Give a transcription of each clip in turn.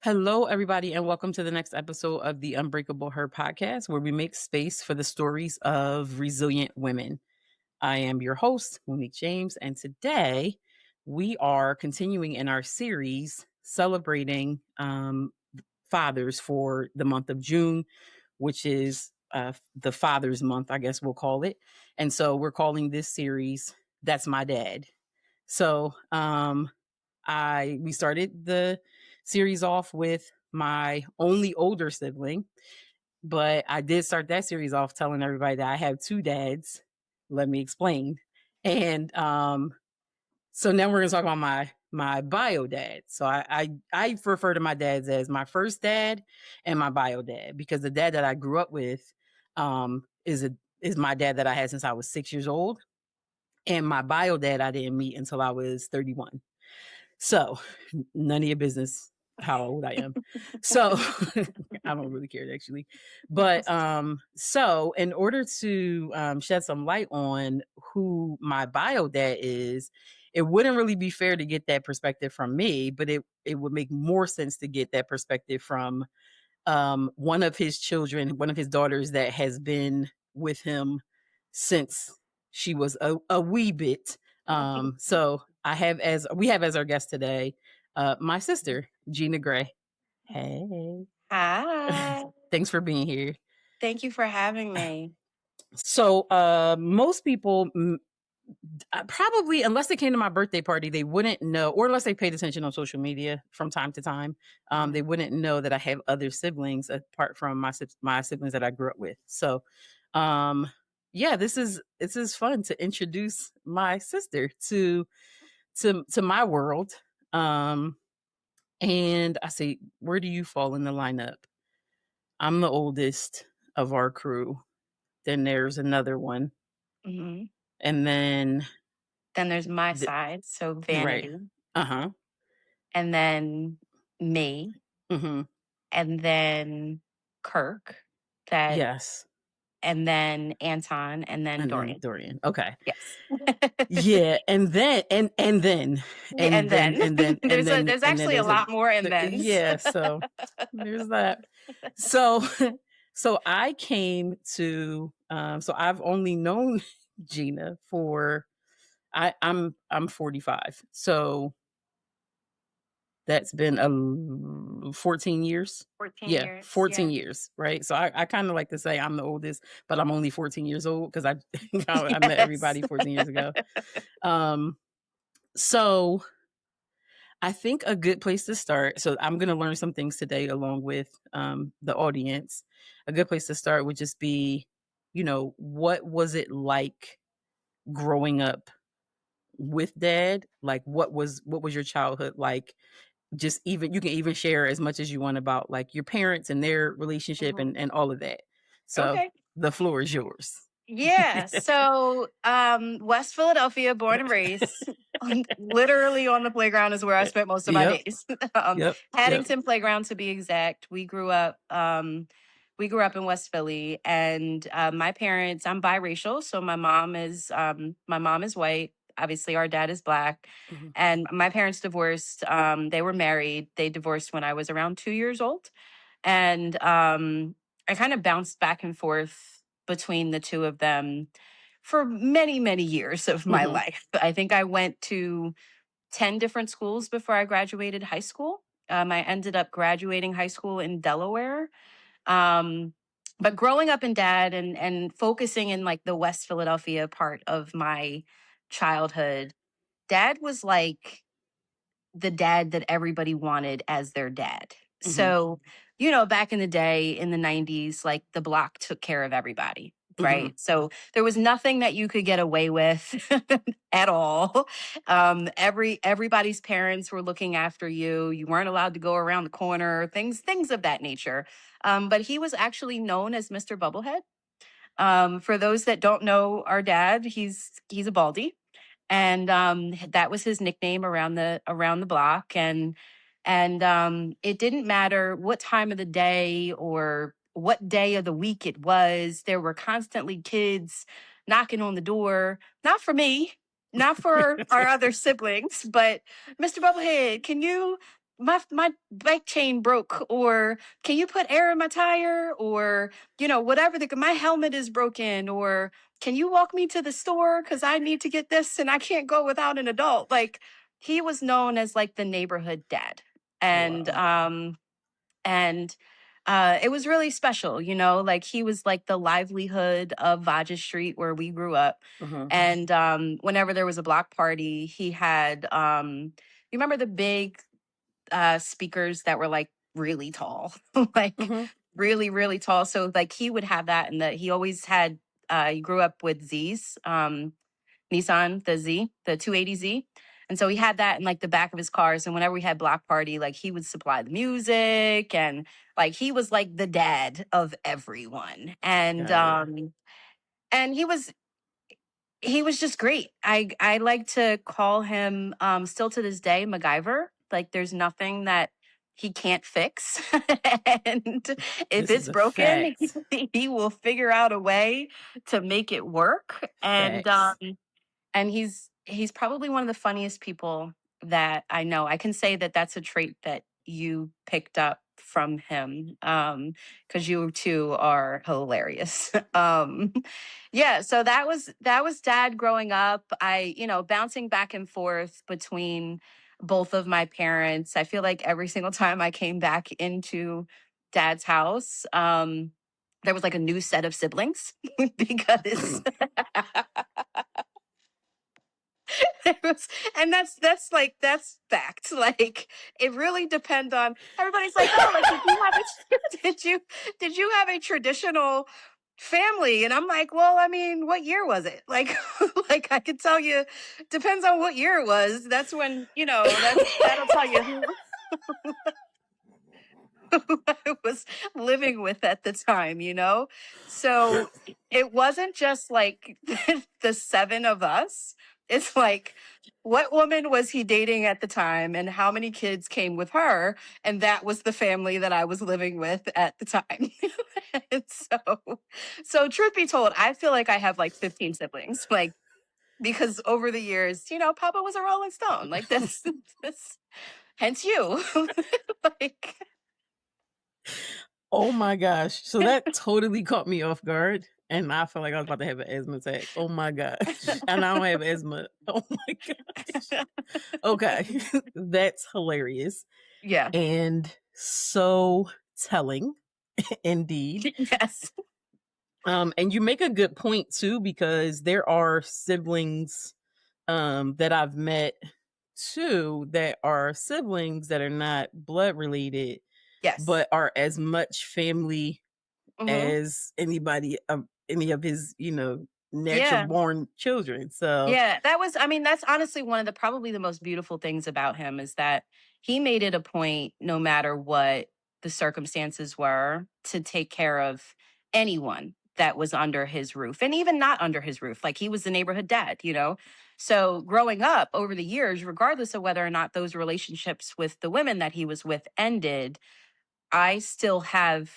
Hello, everybody, and welcome to the next episode of the Unbreakable Her podcast, where we make space for the stories of resilient women. I am your host, Monique James, and today we are continuing in our series celebrating fathers for the month of June, which is the Father's Month, I guess we'll call it. And so we're calling this series "That's My Dad." So we started the series off with my only older sibling, but I did start that series off telling everybody that I have two dads. Let me explain. And so now we're gonna talk about my bio dad. So I refer to my dads as my first dad and my bio dad, because the dad that I grew up with is my dad that I had since I was 6 years old. And my bio dad I didn't meet until I was 31. So none of your business how old I am. So I don't really care actually. But so in order to shed some light on who my bio dad is, it wouldn't really be fair to get that perspective from me, but it would make more sense to get that perspective from one of his children, one of his daughters that has been with him since she was a wee bit. So we have as our guest today, my sister, Gina Gray. Hey. Hi. Thanks for being here. Thank you for having me. So most people probably, unless they came to my birthday party, they wouldn't know, or unless they paid attention on social media from time to time, they wouldn't know that I have other siblings apart from my siblings that I grew up with. So, yeah, this is fun to introduce my sister to my world. And I say, where do you fall in the lineup? I'm the oldest of our crew. Then there's another one, Mhm. and then Then there's my the, side, so right, Vanity, uh-huh. and then me, Mm-hmm. and then Kirk, that, Yes. and then Anton, and then And then Dorian. Dorian. Okay. Yes. Yeah. And then Yeah, and and then then and then and then there's and then actually a there's a lot more and thens. yeah, so there's that. So so I came to so I've only known Gina for I'm 45. So that's been 14 years. 14 Yeah, years. 14 Yeah. years, right? So I kind of like to say I'm the oldest, but I'm only 14 years old because I met Yes. everybody 14 years ago. Um, so I think a good place to start. So I'm going to learn some things today along with the audience. A good place to start would just be, what was it like growing up with dad? Like, what was your childhood like? Just even you can even share as much as you want about like your parents and their relationship Mhm. and all of that. So Okay. the floor is yours. Yeah. So, West Philadelphia, born and raised, literally on the playground is where I spent most of my Yep. days. Yep. Yep. Paddington Playground, to be exact. We grew up in West Philly, and my parents. I'm biracial, so my mom is white. Obviously, our dad is black, Mhm. and my parents divorced. They were married. They divorced when I was around 2 years old, and I kind of bounced back and forth between the two of them for many, many years of my Mhm. life. I think I went to 10 different schools before I graduated high school. I ended up graduating high school in Delaware. Um, but growing up in dad and focusing in like the West Philadelphia part of my childhood, dad was like the dad that everybody wanted as their dad. Mhm. So, back in the day in the 90s, like the block took care of everybody, Mhm. right? So there was nothing that you could get away with at all. Everybody's parents were looking after you. You weren't allowed to go around the corner, things of that nature. But he was actually known as Mr. Bubblehead. For those that don't know our dad, he's a baldy, and that was his nickname around the block. And it didn't matter what time of the day or what day of the week it was. There were constantly kids knocking on the door, not for me, not for our other siblings, but Mr. Bubblehead, can you my bike chain broke, or can you put air in my tire, or whatever, my helmet is broken, or can you walk me to the store because I need to get this and I can't go without an adult. Like, he was known as like the neighborhood dad. and Wow. um and it was really special, like he was like the livelihood of Vaja Street where we grew up. Mhm. And whenever there was a block party, he had you remember the big speakers that were like really tall, like Mhm. really, really tall. So like he would have that, and that he always had. He grew up with Z's, Nissan, the Z, the 280Z. And so he had that in like the back of his cars. And whenever we had block party, like he would supply the music, and like he was like the dad of everyone. Got it. And he was just great. I like to call him, still to this day, MacGyver. Like, there's nothing that he can't fix. And if This is it's a broken, fact. he will figure out a way to make it work. Facts. And he's probably one of the funniest people that I know. I can say that that's a trait that you picked up from him, because you two are hilarious. Yeah, so that was dad growing up. I, bouncing back and forth between both of my parents. I feel like every single time I came back into dad's house, there was like a new set of siblings because it was, and that's fact. Like, it really depends on, everybody's like, oh, like, did you did you have a traditional family? And I'm like, well, I mean, what year was it? Like, like, I could tell you, depends on what year it was. That's when, that'll tell you who I was living with at the time. So it wasn't just like the seven of us. It's like, what woman was he dating at the time and how many kids came with her? And that was the family that I was living with at the time. And so truth be told, I feel like I have like 15 siblings, like, because over the years, Papa was a Rolling Stone. Like, this, hence you. Like, Oh my gosh. So that totally caught me off guard. And I felt like I was about to have an asthma attack. Oh my gosh. And I don't have asthma. Oh my gosh. Okay. That's hilarious. yeah. And so telling, indeed. Yes. And you make a good point too, because there are siblings that I've met too that are siblings that are not blood related, Yes. but are as much family Mhm. as anybody of any of his, natural Yeah. born children. So, Yeah, I mean, that's honestly one of the probably the most beautiful things about him, is that he made it a point, no matter what the circumstances were, to take care of anyone that was under his roof, and even not under his roof. Like, he was the neighborhood dad. So growing up over the years, regardless of whether or not those relationships with the women that he was with ended, I still have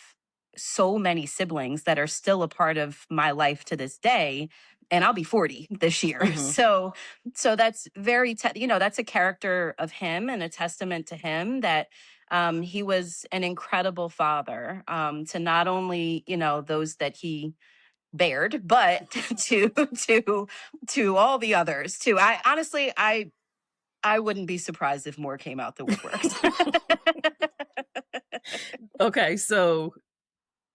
so many siblings that are still a part of my life to this day, and I'll be 40 this year. mhm, So that's that's a character of him and a testament to him, that he was an incredible father, to not only, those that he bared, but to all the others too. I honestly, I wouldn't be surprised if more came out the woodworks. okay, so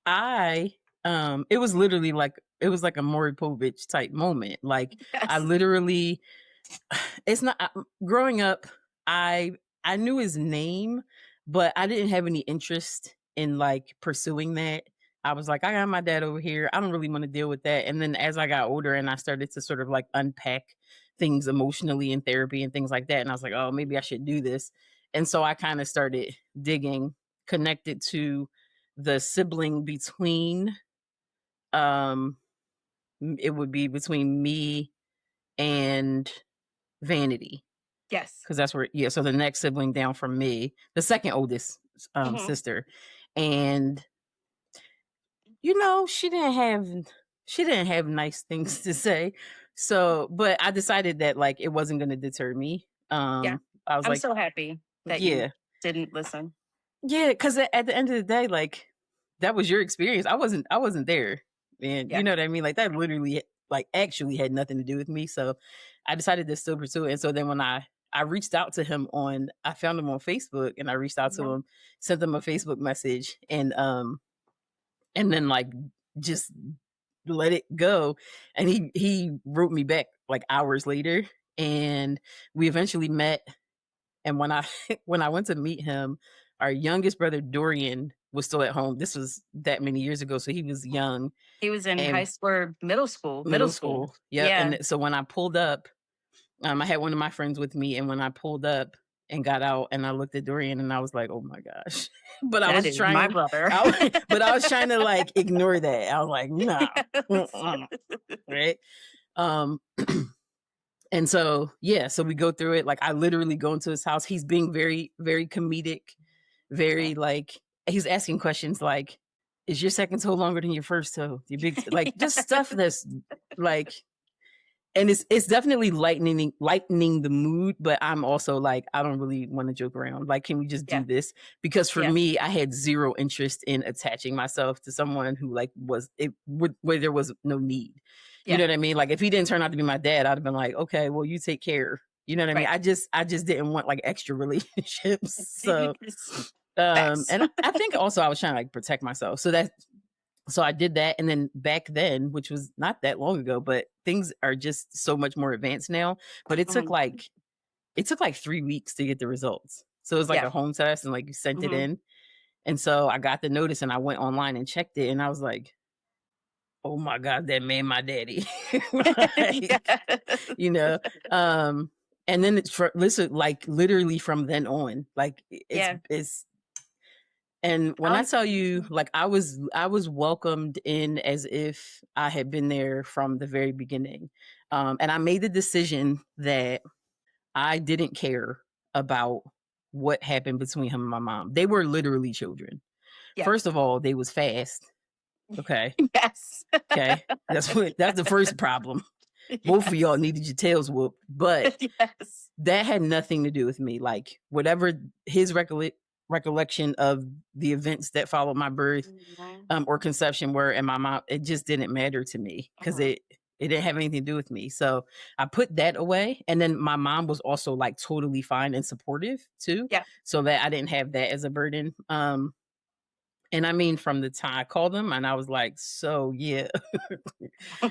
I it was literally like it was like a Maury Povich type moment. Like I Yes. literally it's not growing up, I I knew his name, but I didn't have any interest in like pursuing that. I was like, I got my dad over here. I don't really want to deal with that. And then as I got older and I started to sort of like unpack things emotionally in therapy and things like that, and I was like, oh, maybe I should do this. And so I kind of started digging, connected to the sibling between um it would be between me and Vanity, Yes. because that's where, yeah, so the next sibling down from me, the second oldest Mhm. sister. And she didn't have nice things to say. So, but I decided that like it wasn't going to deter me. Yeah. I was I'm like, so happy that you yeah. Didn't listen. Yeah, because at the end of the day, like, that was your experience. I wasn't there, and you Yeah. know what I mean? Like, that literally, like, actually had nothing to do with me, so I decided to still pursue it, and so then when I reached out to him I found him on Facebook, and I reached out to Mhm. him, sent him a Facebook message, and then, like, just let it go, and he wrote me back, like, hours later, and we eventually met, and when I when I went to meet him, our youngest brother, Dorian, was still at home. This was that many years ago, so he was young He was in high and school or middle school. Middle middle school. school. Yep, Yeah. and so when I pulled up, I had one of my friends with me, and when I pulled up and got out and I looked at Dorian and I was like, "Oh my gosh." But I That was is my trying brother. but I was trying to, like, ignore that. I was like, "No, Yes. right?" Um, and so, yeah, so we go through it, like, I literally go into his house. He's being very, very comedic, Okay. very, like he's asking questions like, "Is your second toe longer than your first toe? Your big like, just stuff that's, like and it's definitely lightening the mood, but I'm also like, I don't really wanna joke around. Like, can we just Yeah. do this? Because for Yeah. me, I had 0 interest in attaching myself to someone who, like, where there was no need. You Yeah. know what I mean? Like, if he didn't turn out to be my dad, I'd have been like, "Okay, well, you take care." You know what I mean? Right. I just didn't want, like, extra relationships. So, Facts. and I think also I was trying to, like, protect myself. So I did that, and then back then, which was not that long ago, but things are just so much more advanced now, but Mhm. it took, like, 3 weeks to get the results. So it was like Yeah. a home test, and, like, you sent it Mhm. in, and so I got the notice, and I went online and checked it, and I was like, "Oh my god, that man my daddy." Like, Yes. you know, um, and then it's for listen, like, literally from then on, like, Yeah. it's and when I Oh, tell you, like, I was welcomed in as if I had been there from the very beginning. And I made the decision that I didn't care about what happened between him and my mom. They were literally children. yeah. First of all, they was fast. Okay. Yes. Okay. That's the first problem. Both of y'all Yes. needed your tails whooped. But Yes. that had nothing to do with me. Like, whatever his recollection of the events that followed my birth, Mhm. or conception were and my mom, it just didn't matter to me because Mhm. it didn't have anything to do with me. So I put that away. And then my mom was also, like, totally fine and supportive too. Yeah. So that I didn't have that as a burden. And I mean, from the time I called him and I was like, "So, yeah,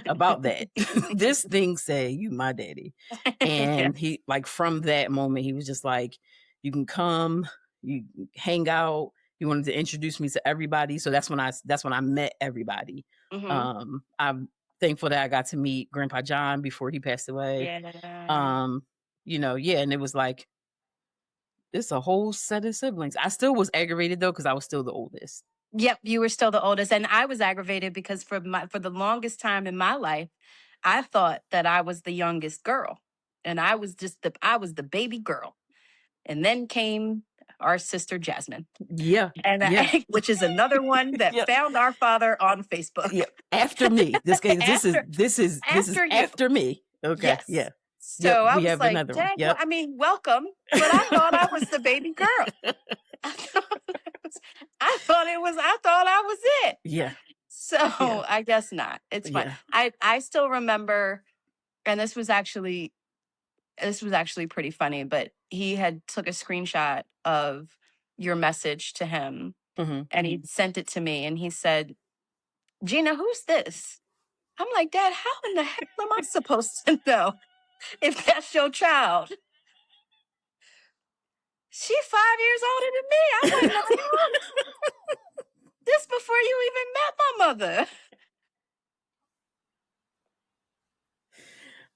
about that. This thing say you my daddy." And Yes. he, like, from that moment, he was just like, "You can come, you can hang out." He wanted to introduce me to everybody. So that's when I met everybody. Mhm. I'm thankful that I got to meet Grandpa John before he passed away. Yeah. Um, yeah, and it was like it's a whole set of siblings. I still was aggravated though, because I was still the oldest. Yep, you were still the oldest, and I was aggravated because for the longest time in my life, I thought that I was the youngest girl, and I was the baby girl, and then came our sister Jasmine, Yeah, and yeah, which is another one that yeah. found our father on Yeah, Facebook after me. after This is after you. after me. Okay, Yes. yeah. Yep, So I we was have like, another one. Dad, Yep. I mean, welcome, but I thought I was the baby girl. I thought I thought I was it. Yeah, So yeah, I guess not. It's fine. yeah. I still remember, and this was actually pretty funny, but he had took a screenshot of your message to him Mhm. and he sent it to me and he said, Gina, who's this? I'm like, Dad, how in the hell am I supposed to know if that's your child? She 5 years older than me. I wouldn't have known this before you even met my mother.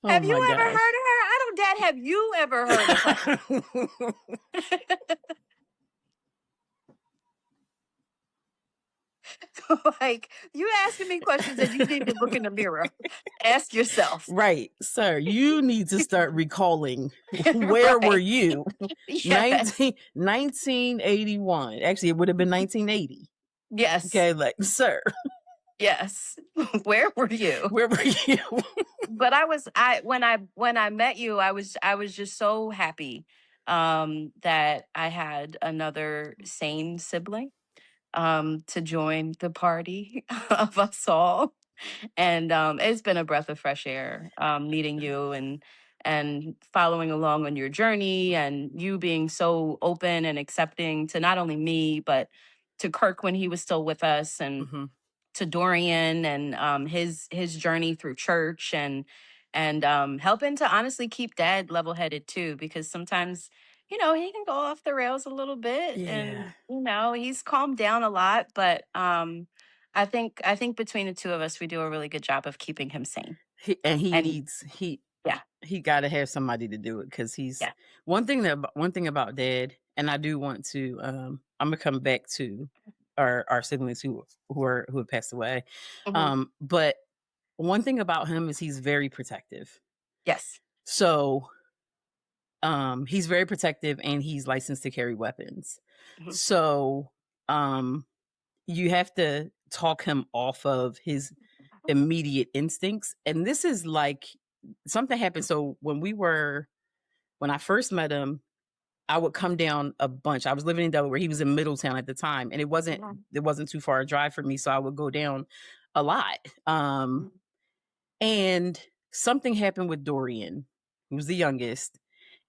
Oh Have my you ever heard of her? gosh. I don't, Dad, have you ever heard of her? Like, you asking me questions that you need to look in the mirror. Ask yourself. Right, sir, you need to start recalling where were Right. you? Yes. 1981. Actually, it would have been 1980. Yes. Okay, like, sir, Yes. Where were you? where were you? But I was I when I met you, I was just so happy. that I had another sane sibling to join the party of us all. And it's been a breath of fresh air meeting you and following along on your journey, and you being so open and accepting to not only me but to Kirk when he was still with us, and Mhm. to Dorian and his journey through church, and helping to honestly keep dad level headed too, because sometimes he can go off the rails a little bit, Yeah. and he's calmed down a lot, but I think between the two of us we do a really good job of keeping him sane. He And needs yeah, he gotta have somebody to do it because he's yeah. one thing about dad, and I do want to, Imma come back to our siblings who have passed away, Hmm. but one thing about him is he's very protective. Yes. So, he's very protective and he's licensed to carry weapons. Hmm. So, you have to talk him off of his immediate instincts, and this is like something happened. So when I first met him, I would come down a bunch. I was living in Delaware. He was in Middletown at the time, and it wasn't too far a drive for me, so I would go down a lot. And something happened with Dorian, who was the youngest,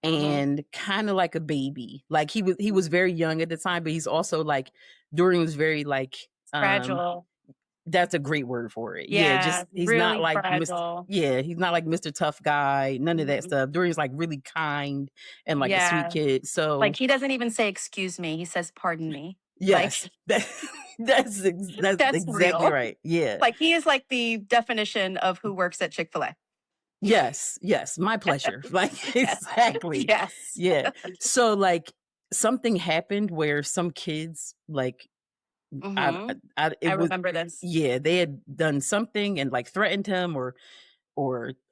Hmm. and kind of like a baby. Like he was very young at the time, but he's also like Dorian was very like Fragile. that's a great word for it. Yeah, Yeah, just he's not really like Mr. fragile. Yeah, he's not like Mr. Tough Guy, none of that Mhm. stuff. Dorian's like really kind and like a sweet Yeah. kid. Like, So he doesn't even say excuse me, he says pardon me. Like, yes, that's that's exactly real. right. Yeah. Like, he is like the definition of who works at Chick-fil-A. Yes, yes, my pleasure. Like Yes. exactly. Yes. Yeah. So like something happened where some kids like Mhm. it I was remember this. yeah, they had done something and like threatened him or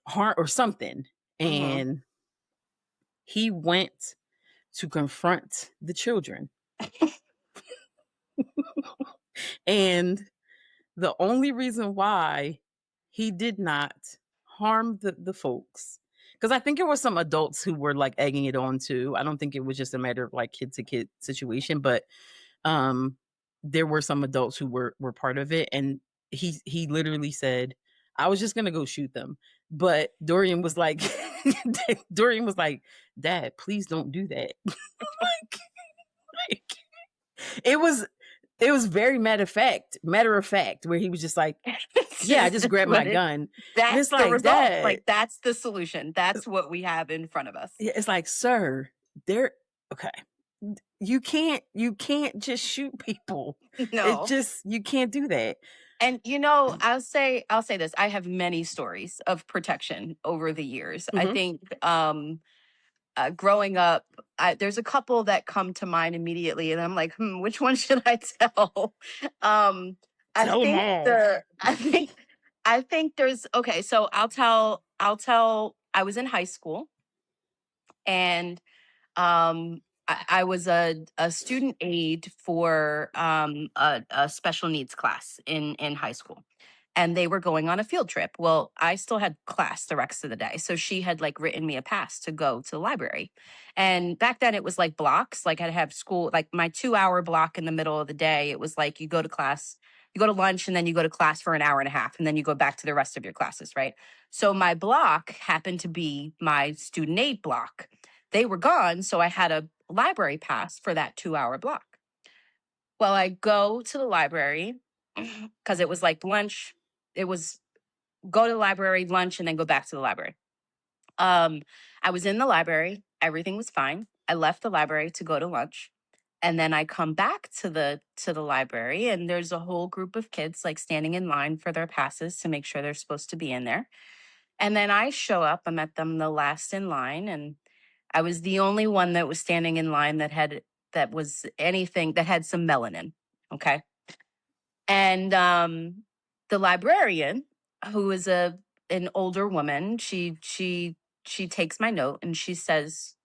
harm or something. Mhm. And he went to confront the children. And the only reason why he did not harm the folks, because I think it was some adults who were like egging it on too. I don't think it was just a matter of like kid to kid situation, but um there were some adults who were part of it. And he literally said, I was just gonna go shoot them. But Dorian was like Dorian was like, Dad, please don't do that. like, it was it was very matter of fact, where he was just like, It's "Yeah, I just just it's grabbed my what it gun." And that's it's the like, result. "Dad," Like, that's the solution. That's what we have in front of us. yeah, it's like, "Sir, there okay. You can't just shoot people. It No. just you can't do that." And I'll say this. I have many stories of protection over the years. I Mhm. think growing up, there's a couple that come to mind immediately, and I'm like, which one should I tell? um, I Tell them think all. the I think there's okay. So I'll tell. I was in high school, and I was a student aide for a special needs class in high school, and they were going on a field trip. Well, I still had class the rest of the day, so she had like written me a pass to go to the library. And back then, it was like blocks. Like, I'd have school, like my 2 hour block in the middle of the day. It was like you go to class. You go to lunch, and then you go to class for an hour and a half, and then you go back to the rest of your classes, right? So my block happened to be my student aid block. They were gone, so I had a library pass for that 2 hour block. Well, I go to the library because it was like lunch. It was go to the library, lunch, and then go back to the library. Um, I was in the library, everything was fine. I left the library to go to lunch. And then I come back to the library, and there's a whole group of kids like standing in line for their passes to make sure they're supposed to be in there. And then I show up, I met them the last in line, and I was the only one that was standing in line that was anything that had some melanin. Okay. And the librarian, who is an older woman, she takes my note and she says,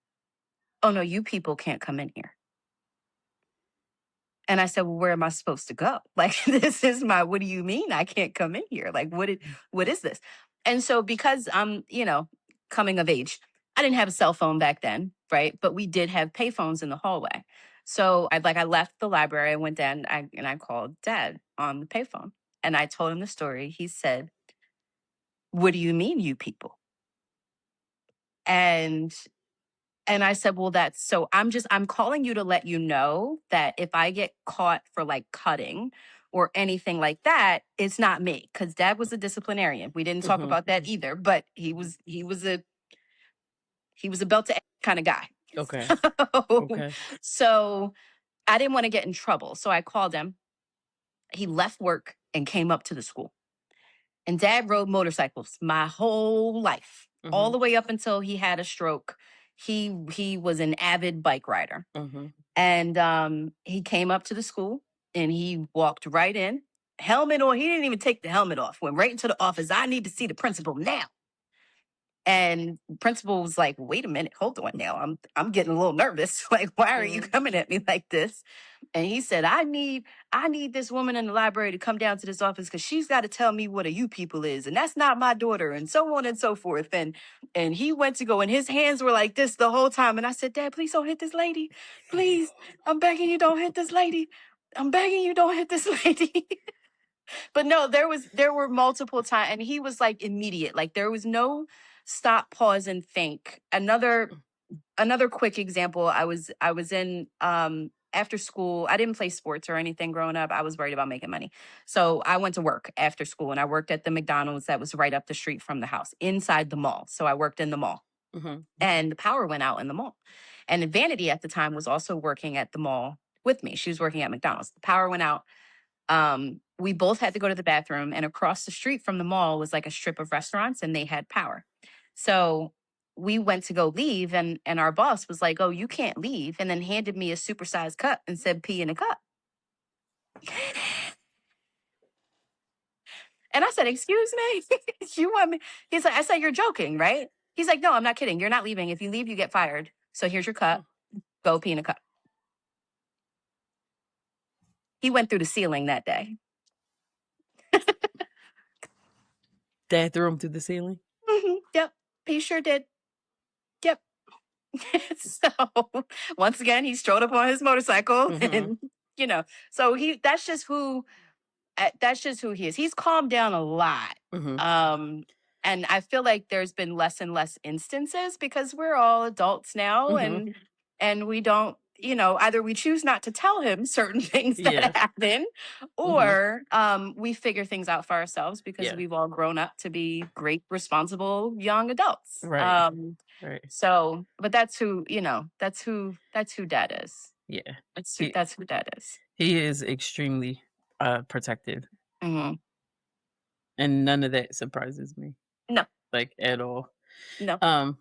"Oh no, you people can't come in here." And I said, "Well, where am I supposed to go? Like, this is my, what do you mean I can't come in here? Like, what is this?" And so, because I'm, coming of age, I didn't have a cell phone back then. right? But we did have payphones in the hallway. So I left the library, I went down, and I called dad on the payphone, and I told him the story. He said, "What do you mean, you people?" And I said, "Well, that's so I'm calling you to let you know that if I get caught for like cutting or anything like that, it's not me." Because dad was a disciplinarian. We didn't talk Mhm. about that either, but he was a belt to kind of guy. Okay. So, Okay. so I didn't want to get in trouble. So I called him. He left work and came up to the school. And dad rode motorcycles my whole life, all Mhm. the way up until he had a stroke. He was an avid bike rider. Mhm. And he came up to the school and he walked right in, helmet on. He didn't even take the helmet off. Went right into the office. "I need to see the principal now." And principal was like, "Wait a minute, hold on now. I'm getting a little nervous. Like, why are you Mhm. coming at me like this?" And he said, I need this woman in the library to come down to this office because she's got to tell me what a you people is. And that's not my daughter," and so on and so forth. And he went to go, and his hands were like this the whole time. And I said, "Dad, please don't hit this lady. Please. I'm begging you, don't hit this lady. I'm begging you, don't hit this lady." But no, there were multiple times, and he was like immediate. Like there was no stop, pause, and think. Another quick example. I was in after school. I didn't play sports or anything growing up. I was worried about making money. So I went to work after school, and I worked at the McDonald's that was right up the street from the house inside the mall. So I worked in the mall, Mhm. and the power went out in the mall. And Vanity at the time was also working at the mall with me. She was working at McDonald's. The power went out. We both had to go to the bathroom, and across the street from the mall was like a strip of restaurants, and they had power. So we went to go leave, and our boss was like, "Oh, you can't leave," and then handed me a supersized cup and said, "Pee in a cup." And I said, "Excuse me, you want me?" He's like, "I said, you're joking, right?" He's like, "No, I'm not kidding. You're not leaving. If you leave, you get fired. So here's your cup. Go pee in a cup." He went through the ceiling that day. Dad threw him through the ceiling? Yep, he sure did. Yep. So once again, he strode up on his motorcycle, Mhm. and so he that's just who he is. He's calmed down a lot. Mhm. Um, and I feel like there's been less and less instances because we're all adults now, Mhm. and we don't, either we choose not to tell him certain things Yeah. that happen, Mhm. or we figure things out for ourselves because Yeah. we've all grown up to be great, responsible young adults. Right. Right. So, but that's who dad is. Yeah. He That's who dad is. he is extremely, protective, Mhm. and none of that surprises me, No, like, at all. no. Um,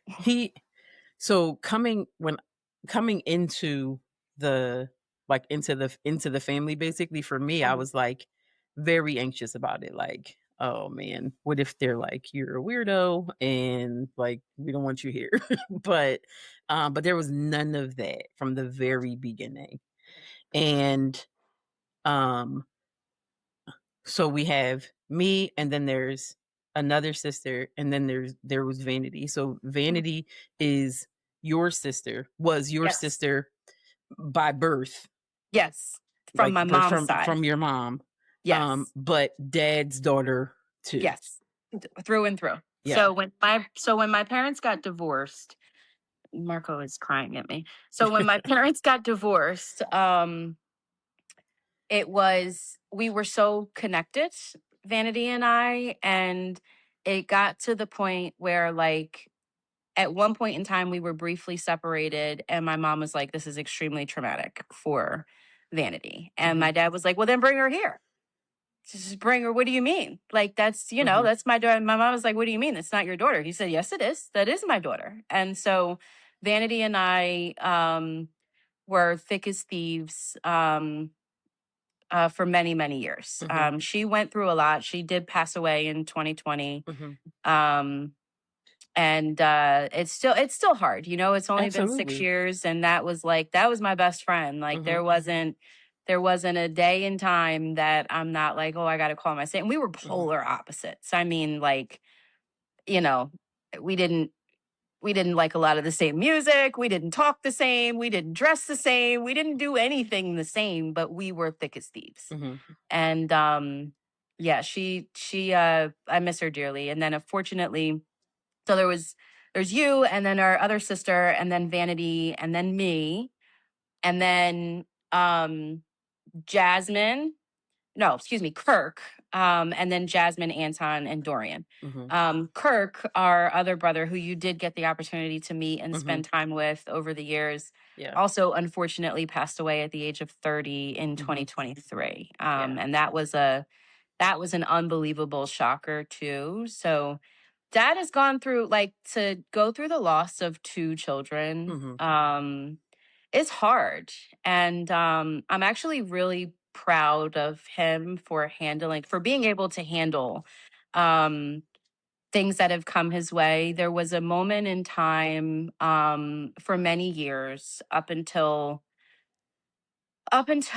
he so coming into the into the family, basically, for me, I Mhm. was, like, very anxious about it, like, "Oh, man, what if they're like, 'You're a weirdo, and, like, we don't want you here?'" But there was none of that from the very beginning, and, um so we have me, and then there's another sister, and then there was Vanity. So Mhm. Vanity is was your Yes. sister by birth, Yes. From like my mom's side. from your mom, Yes. but dad's daughter too. Yes. Through and through. Yeah. So when my parents got divorced, Marco is crying at me. So when my parents got divorced, we were so connected, Vanity and I, and it got to the point where like at one point in time we were briefly separated, and my mom was like, "This is extremely traumatic for Vanity." And Mhm, my dad was like, "Well, then bring her here." Just bring her. What do you mean? Like mhm, that's my daughter. My mom was like, "What do you mean? It's not your daughter." He said, "Yes, it is. That is my daughter." And so Vanity and I were thick as thieves for many, many years. mhm, She went through a lot. She did pass away in 2020. mhm. Um, and it's still hard. It's only been six Absolutely. years, and that was my best friend. Like Mhm, there wasn't a day in time that I'm not like, "Oh, I got to call my saint." And we were mhm, polar opposites. I mean, like, you know we didn't We didn't like a lot of the same music. We didn't talk the same. We didn't dress the same. We didn't do anything the same, but we were thick as thieves. Mhm. And yeah, I miss her dearly. And then unfortunately, so there's you and then our other sister and then Vanity and then me and then Jasmine, no, excuse me, Kirk, and then Jasmine, Anton, and Dorian. Mhm. Kirk, our other brother, who you did get the opportunity to meet and Mhm. spend time with over the years, Yeah. also unfortunately passed away at the age of 30 in Mhm. 2023. Yeah. And that was an unbelievable shocker too. So dad has gone through, like, to go through the loss of two children. Mhm. Is hard. And I'm actually really proud of him for being able to handle um, things that have come his way. There was a moment in time for many years up until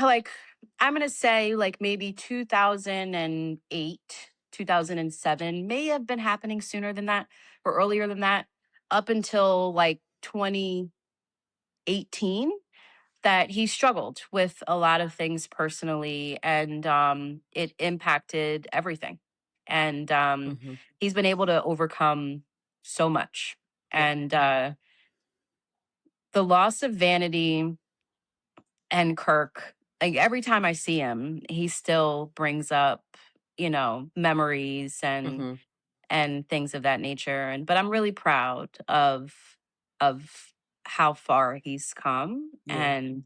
like, I'm going to say like maybe 2008, 2007, may have been happening sooner than that or earlier than that, up until like 2018, that he struggled with a lot of things personally, and it impacted everything. And Mhm. he's been able to overcome so much. Yeah. And the loss of Vanity and Kirk, like every time I see him, he still brings up, memories Mhm. and things of that nature. And but I'm really proud of how far he's come, Yeah. and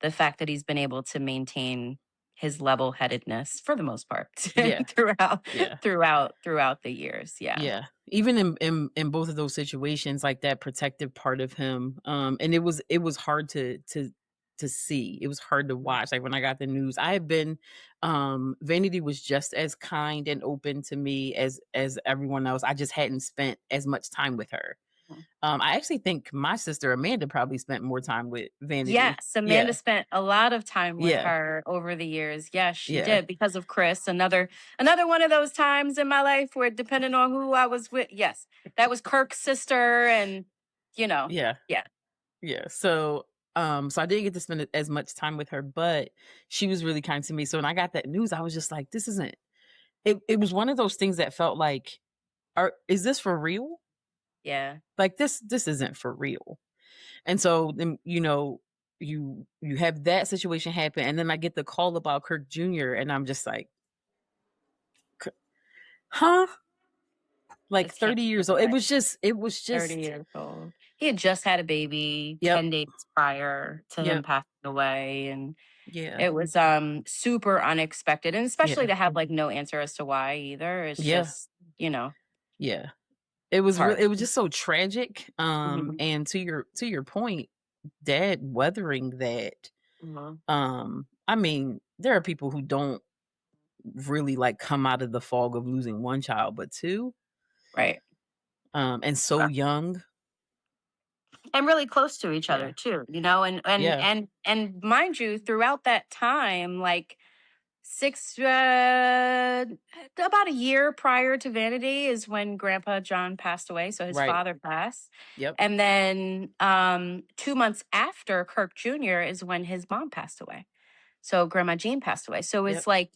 the fact that he's been able to maintain his level-headedness for the most part Yeah. throughout Yeah. throughout the years. Yeah. Yeah. Even in both of those situations, like that protective part of him, and it was hard to see. It was hard to watch. Like when I got the news, I have been Vanity was just as kind and open to me as everyone else. I just hadn't spent as much time with her. Mhm. I actually think my sister Amanda probably spent more time with Vanity. Yes, Yeah. Amanda spent a lot of time with Yeah. her over the years. Yes, she Yeah. did, because of Chris. Another one of those times in my life where, depending on who I was with, yes, that was Kirk's sister, and you know, Yeah. yeah, Yeah. So I didn't get to spend as much time with her, but she was really kind to me. So when I got that news, I was just like, this isn't it was one of those things that felt like, is this for real? yeah. Like this isn't for real. And so then, you have that situation happen, and then I get the call about Kirk Jr. and I'm just like, "K- huh? Like Just can't 30 years old. believe it. It was 30 just years old. He had just had a baby yep. 10 days prior to him Yep. passing away, and Yeah. it was super unexpected, and especially Yeah. to have like no answer as to why either. It's Yeah. just, you know, Yeah. It was hard. just so tragic. Mhm. And to your point, dad weathering that. Mhm. I mean, there are people who don't really like come out of the fog of losing one child, but two, Right. and so young. And really close to each other Yeah. too, Yeah. and mind you, throughout that time, like six about a year prior to Vanity is when Grandpa John passed away, so his Right. father passed. Yep. And then 2 months after Kirk Jr. is when his mom passed away. So Grandma Jean passed away. So it's Yep. like,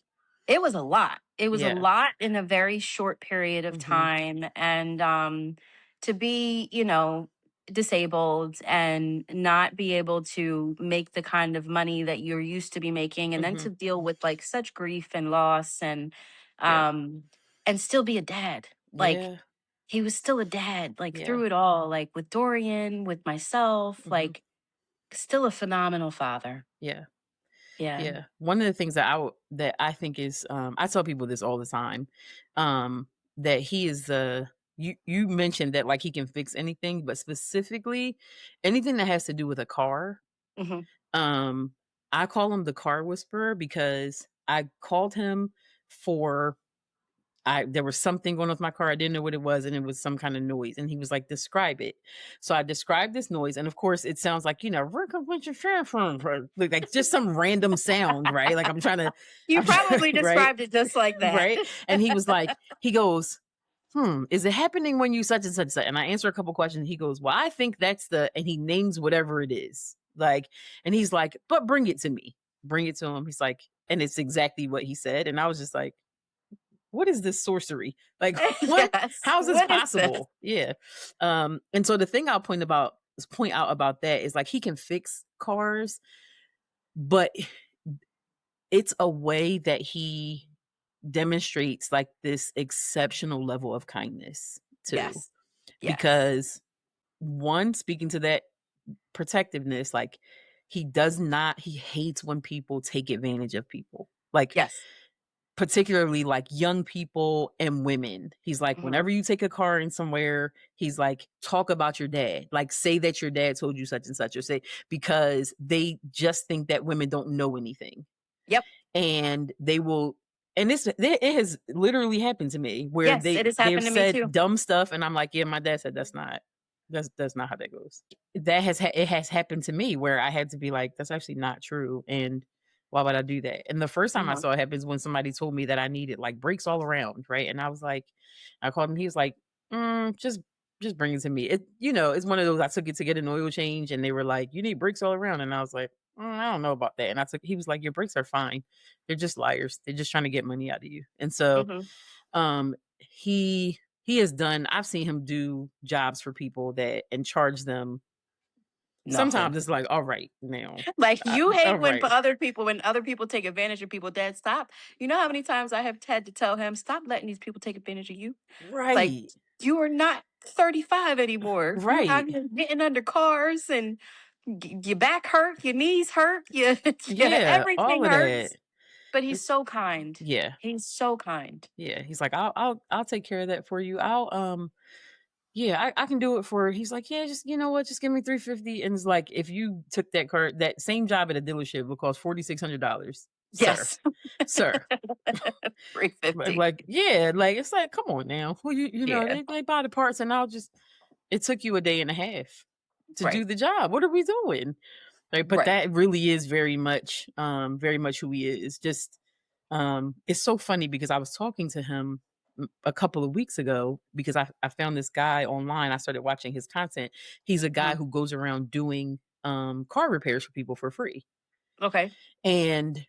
it was a lot. It was a Yeah. lot in a very short period of Mhm. time. And to be, disabled and not be able to make the kind of money that you're used to be making, and then to Mhm. deal with like such grief and loss, Yep. um and still be a dad. Like, Yeah. he was still a dad, like Yeah. through it all, like with Dorian, with myself, Mhm. like still a phenomenal father. Yeah. Yeah. Yeah. One of the things that I think is, I tell people this all the time, that he is the you mentioned that like he can fix anything, but specifically anything that has to do with a car. Hmm. Um, I call him the car whisperer because I called him for I there was something going on with my car. I didn't know what it was, and it was some kind of noise. And he was like, "Describe it." So I described this noise, and of course, it sounds like "Rick, what's your share from?" Like just some random sound, right? You I'm trying, probably right, described it just like that. right. And he was like, he goes, is it happening when you such and such, such? And I answer a couple questions. He goes, well, I think that's and he names whatever it is. Like, and he's like, but bring it to me. Bring it to him. He's like, and it's exactly what he said. And I was just like, what is this sorcery? Like, what? Yes. How's this What is this? possible? Yeah. And so the thing I'll point out about that is like he can fix cars, but it's a way that he demonstrates like this exceptional level of kindness too. Yes. Yes. Because one, speaking to that protectiveness, like he hates when people take advantage of people. Like Yes. particularly like young people and women. He's like, Mhm. whenever you take a car in somewhere, he's like, talk about your dad. Like, say that your dad told you such and such, or say, because they just think that women don't know anything. Yep. And they will, and it has literally happened to me where Yes, it has they've happened to me said too. dumb stuff, and I'm like, yeah, my dad said that's not how that goes. It has happened to me where I had to be like, that's actually not true, and why would I do that? And the first time I Mhm. saw it happen is when somebody told me that I needed like brakes all around, right? And I was like, I called him. He was like, just bring it to me. It's one of those. I took it to get an oil change, and they were like, you need brakes all around, and I was like, I don't know about that. And he was like, your brakes are fine. They're just liars. They're just trying to get money out of you. And so, Mhm. he has done. I've seen him do jobs for people that and charge them. Nothing. Sometimes it's like, all right, now, Like you all hate right, when other people take advantage of people. Dad, stop. You know how many times I have had to tell him, stop letting these people take advantage of you. Like right, you are not 35 anymore. You're out right. here getting under cars and your back hurt, your knees hurt, yeah, Yeah, everything all of that. hurts. But he's It's so kind. yeah, He's so kind. yeah. He's like, I'll take care of that for you. Yeah, I can do it for. He's like, yeah, just what, just give me 350. And it's like, if you took that same job at a dealership would cost $4,600, sir, Yes. sir. Like, 350. yeah, like it's like, come on now. Well, Yeah. they buy the parts, and it took you a day and a half to do Right. the job. What are we doing? Right, but Right. that really is very much who he is. Just, it's so funny because I was talking to him a couple of weeks ago because I found this guy online. I started watching his content. He's a guy Mhm. who goes around doing car repairs for people for free. Okay. And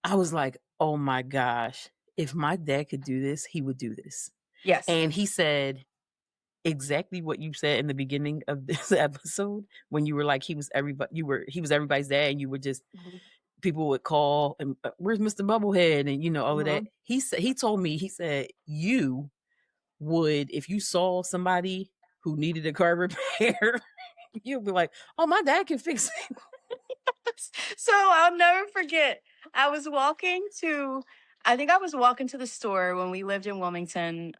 I was like, oh my gosh, if my dad could do this, he would do this. Yes. And he said exactly what you said in the beginning of this episode when you were like, he was everybody's dad, and you were just, Mhm. people would call and, where's Mr. Bubblehead, and all of that. Mhm. He told me, he said, you would, if you saw somebody who needed a car repair, you'd be like, oh, my dad can fix it. So I'll never forget. I was walking to, I think I was walking to the store when we lived in Wilmington,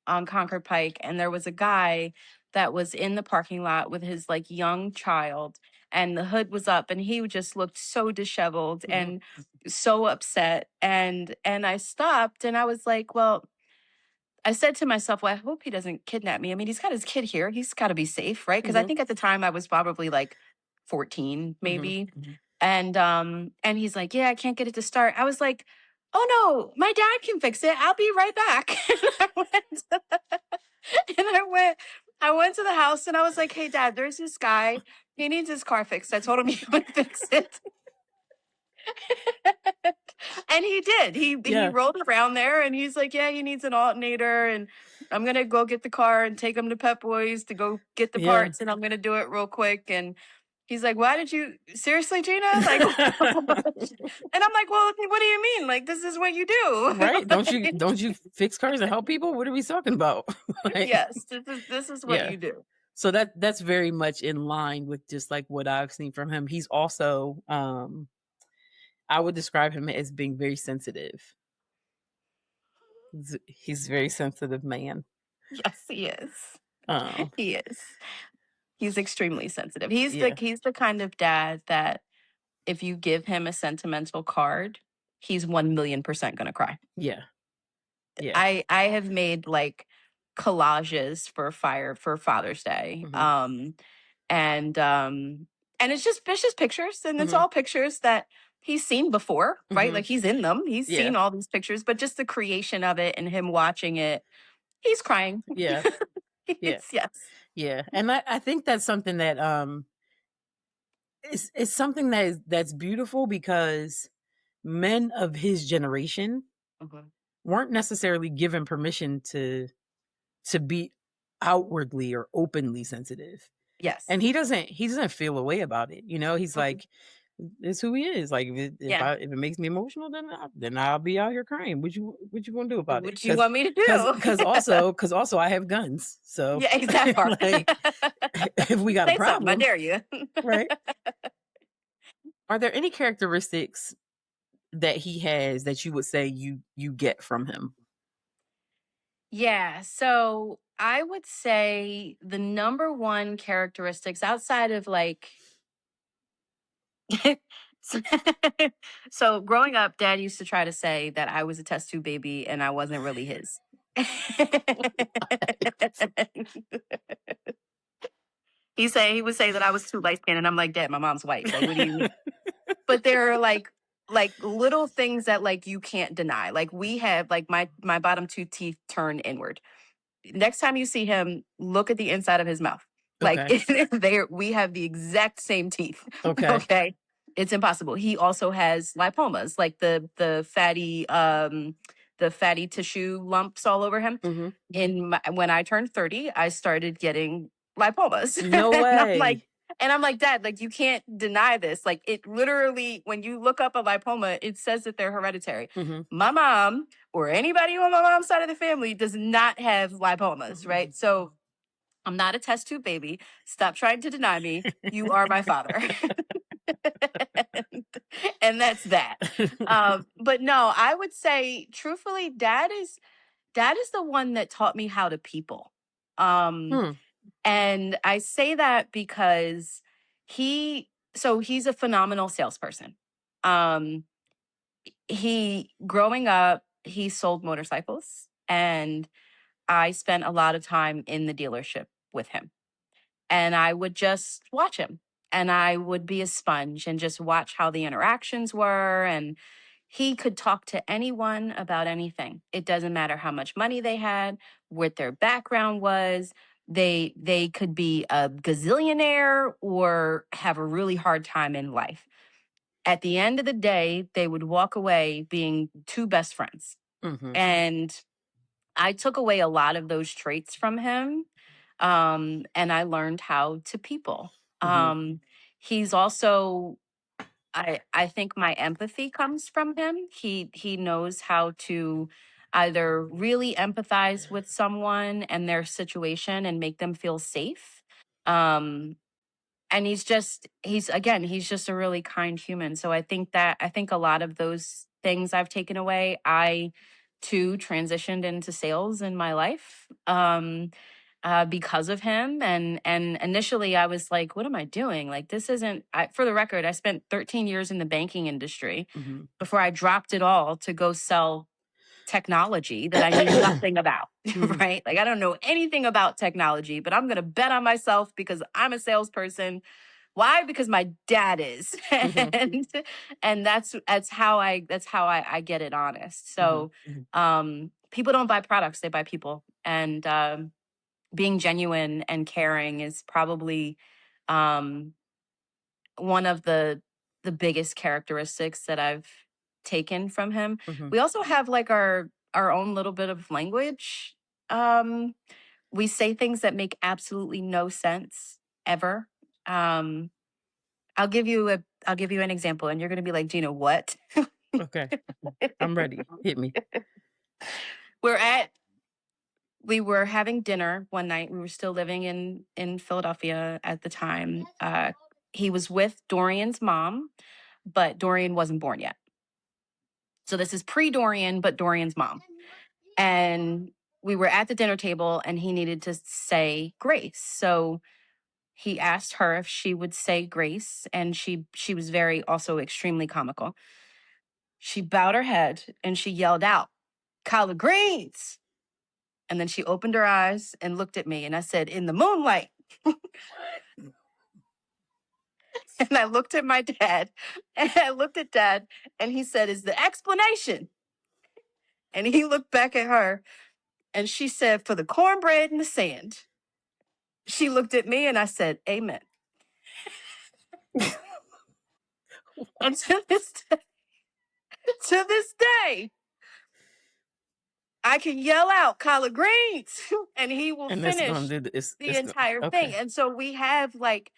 on Concord Pike, and there was a guy that was in the parking lot with his like young child, and the hood was up, and he just looked so disheveled Mhm, and so upset. And I stopped, and I was like, well, I said to myself, well, I hope he doesn't kidnap me. I mean, he's got his kid here. He's got to be safe, right? Because I mhm, think at the time I was probably like 14, mhm. maybe. And he's like, "Yeah, I can't get it to start." I was like, "Oh no, my dad can fix it. I'll be right back." And I went to the house and I was like, "Hey dad, there's this guy. He needs his car fixed. I told him he would fix it." And he did. He Yeah, rolled around there and he's like, "Yeah, he needs an alternator and I'm gonna go get the car and take him to Pep Boys to go get the yeah. parts and I'm gonna do it real quick." And he's like, "Why did you seriously, Gina?" Like, and I'm like, "Well, what do you mean? Like, this is what you do." Right? Like, Don't you fix cars and help people? What are we talking about? Like, yes, this is what yeah. you do. So that's very much in line with just like what I've seen from him. He's also, I would describe him as being very sensitive. He's a very sensitive man. Yes, he is. Um, He is. He's extremely sensitive. He's the yeah, he's the kind of dad that if you give him a sentimental card, he's 1,000,000% gonna cry. yeah, yeah. I have made like collages for Father's Day. Mhm, And it's just pictures and it's mhm, all pictures that he's seen before, right? mhm. Like he's in them. He's Yeah, seen all these pictures, but just the creation of it and him watching it He's crying. Yeah, yeah, Yes. yeah, and I think that's something that, it's something that's beautiful because men of his generation Mhm. weren't necessarily given permission to be outwardly or openly sensitive. Yes. And he doesn't feel a way about it, he's Mhm. like, "It's who he is, like, Yeah. if it makes me emotional, then I'll be out here crying. What you gonna do about it? What you Because want me to because do? because also I have guns, so, Yeah, exact part. like, if we got a Say something, I problem." dare you. Right? Are there any characteristics that he has that you would say you get from him? Yeah, so I would say the number one characteristics outside of like so so growing up, dad used to try to say that I was a test tube baby and I wasn't really his. He would say that I was too light skinned and I'm like, Dad, my mom's white. Like, what do you mean? But there are like little things that like you can't deny. Like we have like my bottom two teeth turn inward. Next time you see him, look at the inside of his mouth. Like Okay. there, we have the exact same teeth. Okay. Okay, it's impossible. He also has lipomas, like the fatty tissue lumps all over him. Mhm. When I turned 30, I started getting lipomas, No and I'm like. way. And I'm like, Dad, like you can't deny this. Like it literally, when you look up a lipoma, it says that they're hereditary. Mhm. My mom or anybody on my mom's side of the family does not have lipomas, Mhm. right? So I'm not a test tube baby. Stop trying to deny me. You are my father. and, and that's that. But no, I would say truthfully, dad is the one that taught me how to people. Um, Hmm. and I say that because he's a phenomenal salesperson. Um, he growing up, he sold motorcycles and I spent a lot of time in the dealership with him. And I would just watch him and I would be a sponge and just watch how the interactions were. And he could talk to anyone about anything. It doesn't matter how much money they had, what their background was. They could be a gazillionaire or have a really hard time in life. At the end of the day, they would walk away being two best friends. Mhm. And I took away a lot of those traits from him, and I learned how to people. Mhm. He's also I think my empathy comes from him. He knows how to either really empathize with someone and their situation and make them feel safe. Um, and he's just a really kind human. So I think a lot of those things I've taken away, I too transitioned into sales in my life. Because of him. And initially I was like, what am I doing? Like this isn't for the record, I spent 13 years in the banking industry Mhm. before I dropped it all to go sell technology that I knew nothing about, Mhm. right? Like I don't know anything about technology, but I'm gonna bet on myself because I'm a salesperson. Why? Because my dad is. Mhm. And that's how I get it honest. Mhm. So people don't buy products, they buy people. And being genuine and caring is probably um, one of the biggest characteristics that I've taken from him. Mhm. We also have like our own little bit of language. Um, we say things that make absolutely no sense ever. Um, I'll give you an example, and you're going to be like, Gina, what? Okay. I'm ready. Hit me. we're at we were having dinner one night. We were still living in Philadelphia at the time. He was with Dorian's mom, but Dorian wasn't born yet. So this is pre Dorian, but Dorian's mom. And we were at the dinner table, and he needed to say grace. So he asked her if she would say grace, and she was very also extremely comical. She bowed her head and she yelled out, "Collard greens!" And then she opened her eyes and looked at me, and I said, "In the moonlight." What? And I looked at my dad, and I looked at dad, and he said, "Is the explanation?" And he looked back at her, And she said, "For the cornbread and the sand." She looked at me and I said, "Amen." And to this day, I can yell out collard greens and he will And it's gonna finish do this. the It's gonna, entire thing. okay. And so we have like,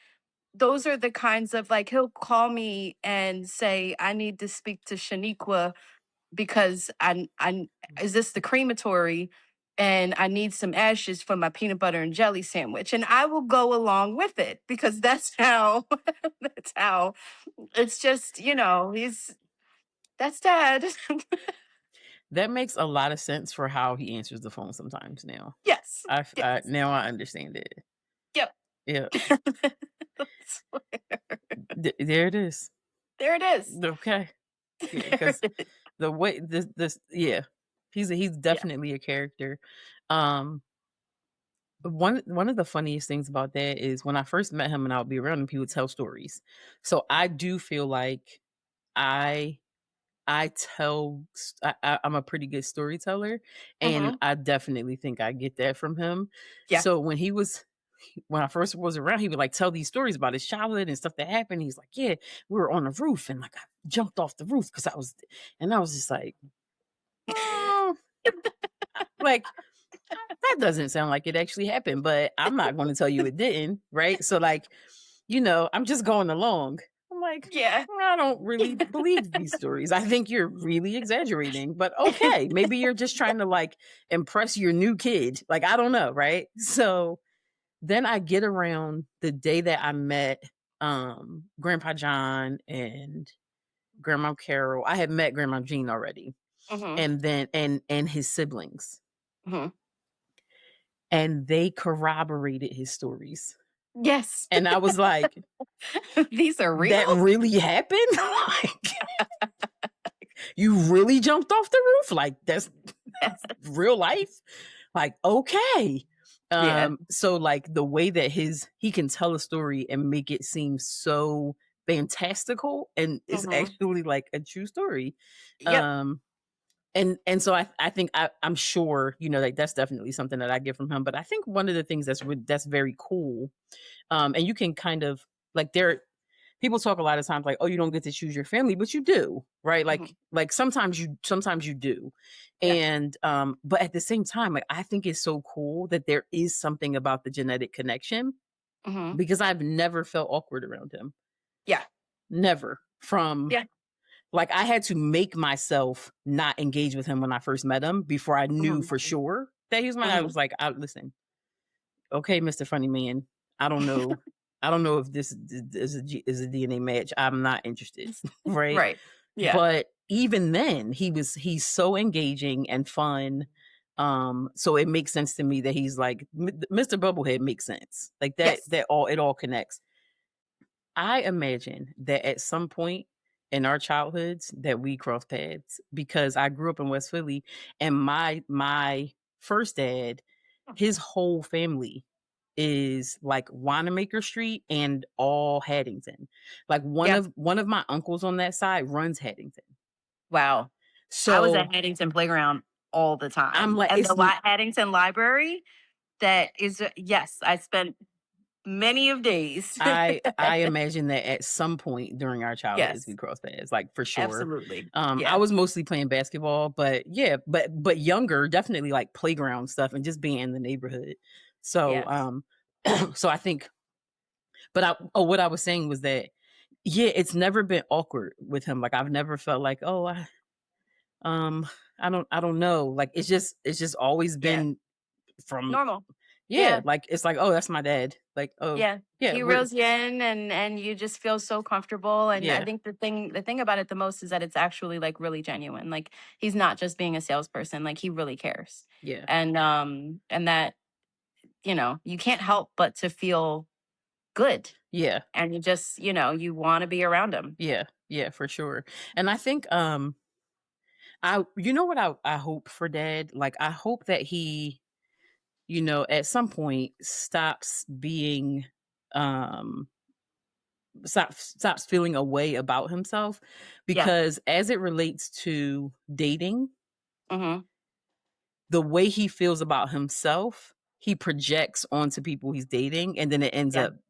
those are the kinds of like, he'll call me and say, "I need to speak to Shaniqua because I is this the crematory? And I need some ashes for my peanut butter and jelly sandwich." And I will go along with it because that's how that's how it's just, that's dad. That makes a lot of sense for how he answers the phone sometimes now. Yes. I Yes. now I understand it. Yep. Yeah, there it is. There it is. Okay. Yeah, There because it is. the way this yeah, he's Yeah. definitely a character. Um, one of the funniest things about that is when I first met him and I would be around him, he would tell stories. So I do feel like I I tell I'm a pretty good storyteller, and Hmm. I definitely think I get that from him. Yeah. So when I first was around, he would like tell these stories about his childhood and stuff that happened. He's like, "Yeah, we were on the roof and like I jumped off the roof because and I was just like, oh, like that doesn't sound like it actually happened, but I'm not going to tell you it didn't, right? So like, I'm just going along. I'm like, Yeah. I don't really believe these stories. I think you're really exaggerating, but okay, maybe you're just trying to like impress your new kid. Like, I don't know, right? So then I get around the day that I met Grandpa John and Grandma Carol. I had met Grandma Jean already. Hmm. And then and his siblings. Hmm. And they corroborated his stories. Yes. And I was like, These are real. that really happened? Like, you really jumped off the roof? Like, that's real life? Like, okay. Yeah. So like the way that he can tell a story and make it seem so fantastical and it's Hmm. actually like a true story. Yep. Um and so I think I'm sure, like that's definitely something that I get from him. But I think one of the things that's very cool, and you can kind of like people talk a lot of times like, oh, you don't get to choose your family, but you do, right? Hmm. Like sometimes you do. Yeah. And but at the same time, like I think it's so cool that there is something about the genetic connection Hmm. because I've never felt awkward around him. Yeah. Never. From Yeah. like I had to make myself not engage with him when I first met him before I knew Hmm. for sure that he was mine. I Hmm. was like, listen, okay, Mr. Funny Man. I don't know. I don't know if this is a DNA match. I'm not interested. Right. Right. Yeah. But even then, he's so engaging and fun. So it makes sense to me that he's like Mr. Bubblehead makes sense. Like Yes. it all connects. I imagine that at some point in our childhoods that we crossed paths because I grew up in West Philly and my first dad, his whole family is like Wanamaker Street and all Haddington. Like Yeah. one of my uncles on that side runs Haddington. Wow. I was So at Haddington Playground all the I'm time. like, And the Haddington Library, that is, yes, I spent many of days. I imagine that at some point during our childhoods we Yes, crossed paths, like for sure. absolutely. I Yeah. was mostly playing basketball, but yeah, but younger, definitely like playground stuff and just being in the neighborhood. So Yes. so I think, what I was saying was that yeah, it's never been awkward with him. Like I've never felt like, oh, um I don't know. Like it's just always Yeah. been from Normal. yeah, Yeah. like it's like, oh, that's my dad. Like, oh Yeah. yeah, He we're reels you in and you just feel so comfortable. And I yeah, think the thing about it the most is that it's actually like really genuine. Like he's not just being a salesperson, like he really cares. yeah, And that, you can't help but to feel good. yeah. And you just, you want to be around him. Yeah, yeah, for sure. And I think I you know what I hope for dad? Like I hope that he, at some point stops being um stops feeling a way about himself Yeah. because as it relates to dating, Hmm. the way he feels about himself, he projects onto people he's dating, and then Yeah.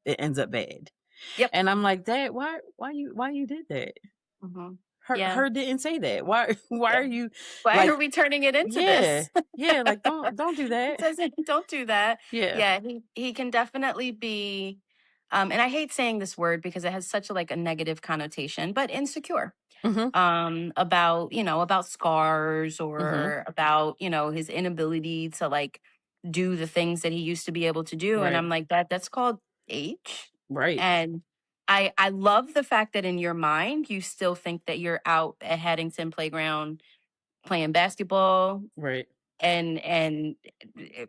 it ends up bad. Yep. And I'm like, "Dad, why you did that? Mhm. Yeah. Her didn't say that. Why why Yeah. are you Why are like, we turning it into yeah, this? yeah, like don't do It that." doesn't don't do that. Yeah. Yeah, he can definitely be, and I hate saying this word because it has such a, like, a negative connotation, but insecure. Mhm. About, about scars, Mhm. or about, his inability to, like, do the things that he used to be able to do. And Right. I'm like, that's called age. Right. And I love the fact that in your mind you still think that you're out at Haddington Playground playing basketball, Right. and eh,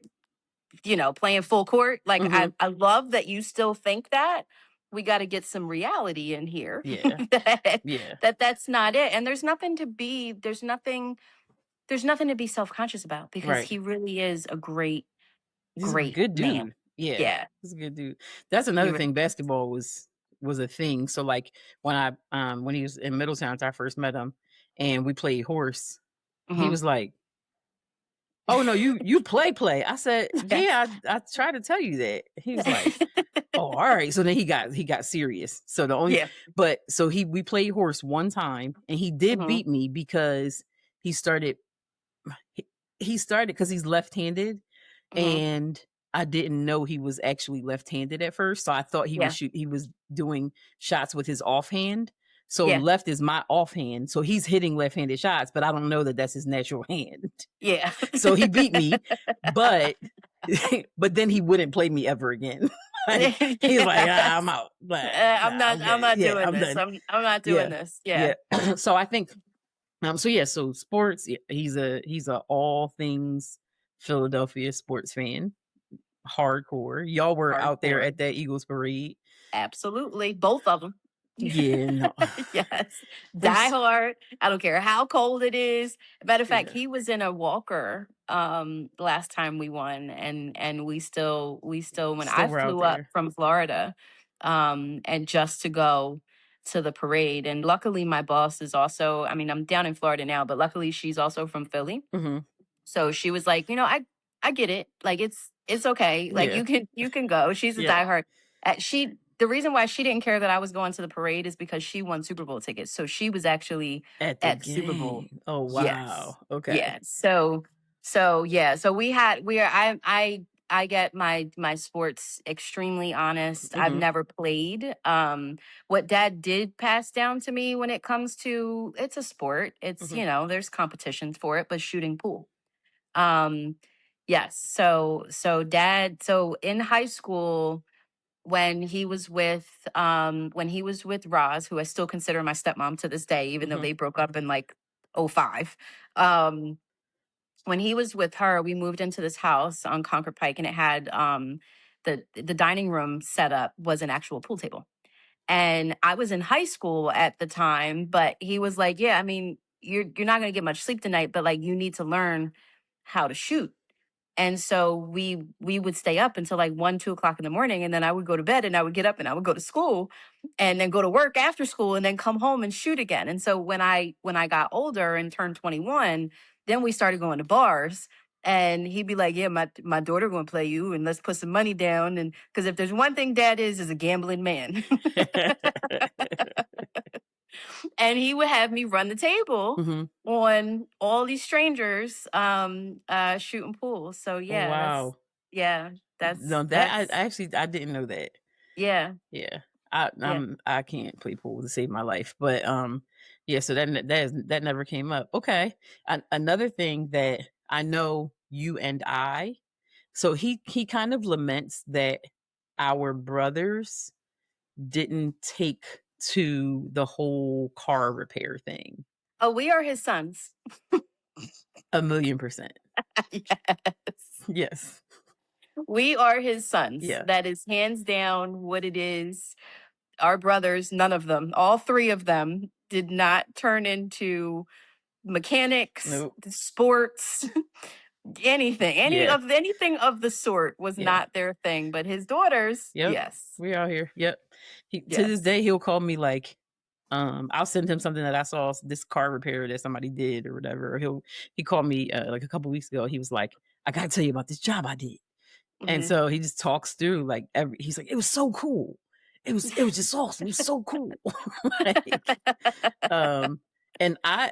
playing full court. Like, Mhm. I love that you still think that. We got to get some reality in here. Yeah. that, Yeah. that's not it. And there's nothing to be self-conscious about, because Right. he really is a great, He's a great good man. dude. Yeah. Yeah. He's a good dude. That's He another really thing, is. basketball was a thing. So, like, when he was in Middletown, I first met him and we played horse, he Mhm. was like, "Oh, no, you play." I said, Yeah. "Yeah, I tried to tell you that." He was like, "Oh, alright." So then he got serious. So the only Yeah. but so he we played horse one time and he did Mhm. beat me because he started he, he started because he's left-handed, Mhm. and I didn't know he was actually left-handed at first, so I thought Yeah. he was doing shots with his offhand. So Yeah. left is my offhand, so he's hitting left-handed shots, but I don't know that that's his natural hand. Yeah. So he beat me, but but then he wouldn't play me ever again. Like, he's like, "Ah, I'm Yes. out. Like, nah, I'm I'm good. not Yeah, doing I'm this. done." I'm not doing Yeah. this. Yeah. Yeah. So I think so yeah, so sports, he's a all things Philadelphia sports fan, hardcore. Y'all were out there Hardcore. at that Eagles parade. Absolutely. Both of them. Yeah, no. Yes. Die There's hard. I don't care how cold it is. Matter of fact, yeah, he was in a walker last time we won, and we still, when still I were out flew up there. from Florida, and just to go to the parade. And luckily my boss is also, I mean, I'm down in Florida now, but luckily she's also from Philly. Mhm. So she was like, I get it. Like, it's okay. Like, Yeah. you can go. She's a Yeah. diehard. She The reason why she didn't care that I was going to the parade is because she won Super Bowl tickets. So she was actually At the at the Super Bowl. game. Oh, Yes. wow. Okay. Yeah. So yeah. So we are I get my sports extremely honest. I've Mhm. never played. What dad did pass down to me when it comes to, it's a sport. It's, Mhm. there's competitions for it, but shooting pool. Um, yes. So in high school, when he was with Roz, who I still consider my stepmom to this day, even though Mhm. they broke up in like '05. Um, when he was with her, we moved into this house on Concord Pike, and it had the dining room set up was an actual pool table. And I was in high school at the time, but he was like, "Yeah, I mean, you're not going to get much sleep tonight, but like, you need to learn how to shoot." And so we would stay up until like 1, 2 o'clock in the morning, and then I would go to bed, and I would get up and I would go to school, and then go to work after school, and then come home and shoot again. And so when I got older and turned 21, then we started going to bars. And he'd be like, "Yeah, my daughter gonna play you, and let's put some money down." And because if there's one thing dad is a gambling man. And he would have me run the table Mhm. on all these strangers shooting pool. So Oh, yeah, wow. yeah, No, that I that's actually I didn't know that. yeah, Yeah. yeah. I can't play pool to save my life, but, yeah, so that never came up. Okay. Another thing that I know you and I so he kind of laments that our brothers didn't take to the whole car repair thing. Oh, we are his sons. 1,000,000%. Yes. Yes. We are his sons. Yeah. That is hands down what it is. Our brothers, none of them, all three of them did not turn into mechanics, Nope. sports, anything. Yeah. Anything of the sort was Yeah. not their thing. But his daughters, Yep. yes. We out here. Yep. He to this Yes. day, he'll call me like I'll send him something that I saw this car repair that somebody did or whatever. Or he called me like a couple weeks ago. He was like, "I got to tell you about this job I did." And Mhm. so he just talks through like he's like, "It was so cool. It was just awesome. It was so cool." like, um, and I